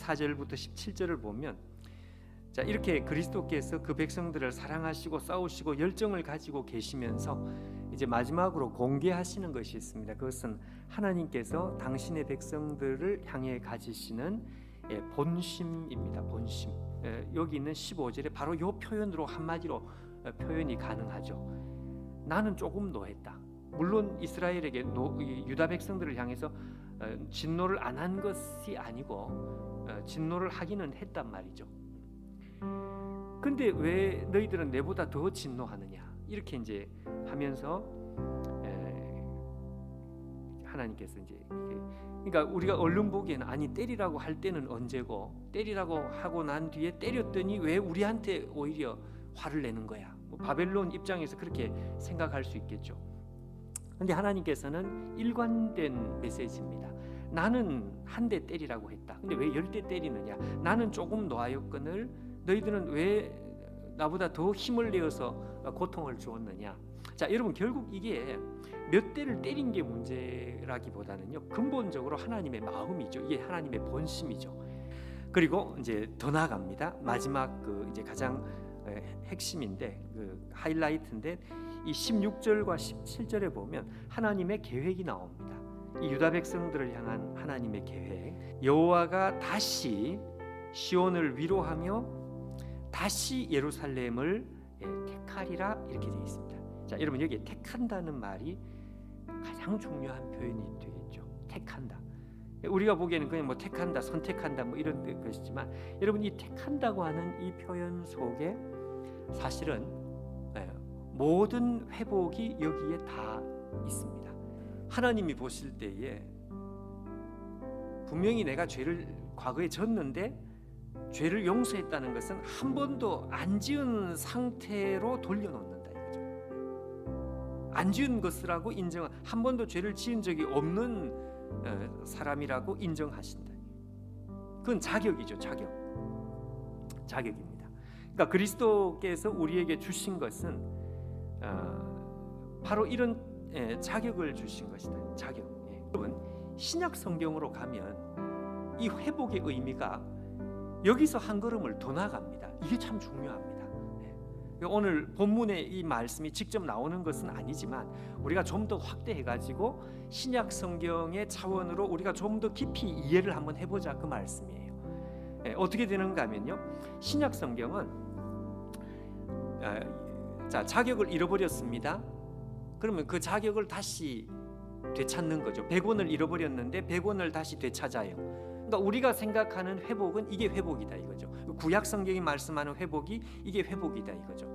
14절부터 17절을 보면 자, 이렇게 그리스도께서 그 백성들을 사랑하시고 싸우시고 열정을 가지고 계시면서 이제 마지막으로 공개하시는 것이 있습니다. 그것은 하나님께서 당신의 백성들을 향해 가지시는 본심입니다. 본심. 여기 있는 15절에 바로 이 표현으로 한마디로 표현이 가능하죠. 나는 조금 노했다. 물론 이스라엘에게 유다 백성들을 향해서 진노를 안 한 것이 아니고 진노를 하기는 했단 말이죠. 근데 왜 너희들은 내보다 더 진노하느냐 이렇게 이제 하면서 하나님께서 이제 그러니까 우리가 얼른 보기에는 아니 때리라고 할 때는 언제고 때리라고 하고 난 뒤에 때렸더니 왜 우리한테 오히려 화를 내는 거야. 뭐 바벨론 입장에서 그렇게 생각할 수 있겠죠. 근데 하나님께서는 일관된 메시지입니다. 나는 한 대 때리라고 했다. 근데 왜 10대 때리느냐? 나는 조금 놓아였거늘 너희들은 왜 나보다 더 힘을 내어서 고통을 주었느냐? 자, 여러분 결국 이게 몇 대를 때린 게 문제라기보다는요 근본적으로 하나님의 마음이죠. 이게 하나님의 본심이죠. 그리고 이제 더 나아갑니다. 마지막 그 이제 가장 핵심인데 그 하이라이트인데 이 16절과 17절에 보면 하나님의 계획이 나옵니다. 이 유다 백성들을 향한 하나님의 계획. 여호와가 다시 시온을 위로하며 다시 예루살렘을 택하리라 이렇게 되어 있습니다. 자, 여러분 여기에 택한다는 말이 가장 중요한 표현이 되겠죠. 택한다. 우리가 보기에는 그냥 뭐 택한다, 선택한다 뭐 이런 것이지만 여러분 이 택한다고 하는 이 표현 속에 사실은 모든 회복이 여기에 다 있습니다. 하나님이 보실 때에 분명히 내가 죄를 과거에 졌는데 죄를 용서했다는 것은 한 번도 안 지은 상태로 돌려놓는다 이거죠. 안 지은 것이라고 인정, 한 번도 죄를 지은 적이 없는 사람이라고 인정하신다. 그건 자격이죠. 자격입니다. 그러니까 그리스도께서 우리에게 주신 것은 바로 이런 자격을 주신 것이다. 자격. 여러분 신약 성경으로 가면 이 회복의 의미가 여기서 한 걸음을 더 나갑니다. 이게 참 중요합니다. 오늘 본문에 이 말씀이 직접 나오는 것은 아니지만 우리가 좀 더 확대해가지고 신약 성경의 차원으로 우리가 좀 더 깊이 이해를 한번 해보자 그 말씀이에요. 어떻게 되는가 하면요, 신약 성경은 자, 자격을 잃어버렸습니다. 그러면 그 자격을 다시 되찾는 거죠. 100원을 잃어버렸는데 100원을 다시 되찾아요. 그러니까 우리가 생각하는 회복은 이게 회복이다 이거죠. 구약 성경이 말씀하는 회복이 이게 회복이다 이거죠.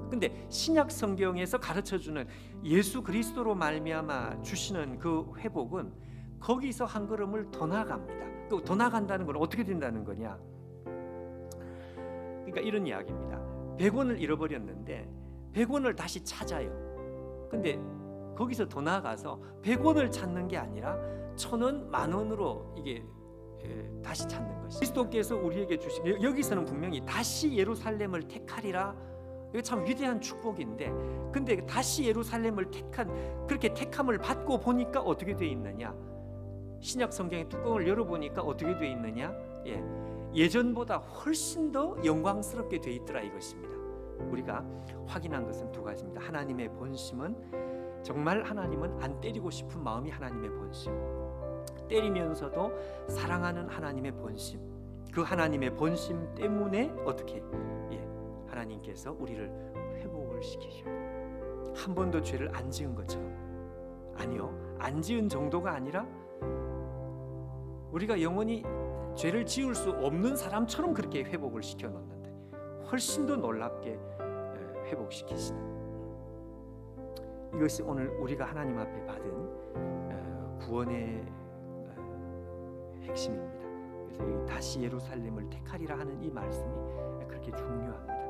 근데 신약 성경에서 가르쳐주는 예수 그리스도로 말미암아 주시는 그 회복은 거기서 한 걸음을 더 나갑니다. 더 나간다는 건 어떻게 된다는 거냐? 그러니까 이런 이야기입니다. 100원을 잃어버렸는데 100원을 다시 찾아요. 근데 거기서 더 나아가서 100원을 찾는 게 아니라 1000원, 10,000원으로 이게 다시 찾는 것이 그리스도께서 우리에게 주신, 여기서는 분명히 다시 예루살렘을 택하리라. 이거 참 위대한 축복인데, 근데 다시 예루살렘을 그렇게 택함을 받고 보니까 어떻게 돼 있느냐? 신약 성경의 뚜껑을 열어보니까 어떻게 돼 있느냐? 예전보다 훨씬 더 영광스럽게 돼 있더라 이것입니다. 우리가 확인한 것은 두 가지입니다. 하나님의 본심은 정말 하나님은 안 때리고 싶은 마음이 하나님의 본심, 때리면서도 사랑하는 하나님의 본심, 그 하나님의 본심 때문에 어떻게 하나님께서 우리를 회복을 시키셔요. 한 번도 죄를 안 지은 것처럼. 아니요, 안 지은 정도가 아니라 우리가 영원히 죄를 지을 수 없는 사람처럼 그렇게 회복을 시켜놓는데 훨씬 더 놀랍게 회복시키시는, 이것이 오늘 우리가 하나님 앞에 받은 구원의 핵심입니다. 그래서 다시 예루살렘을 택하리라 하는 이 말씀이 그렇게 중요합니다.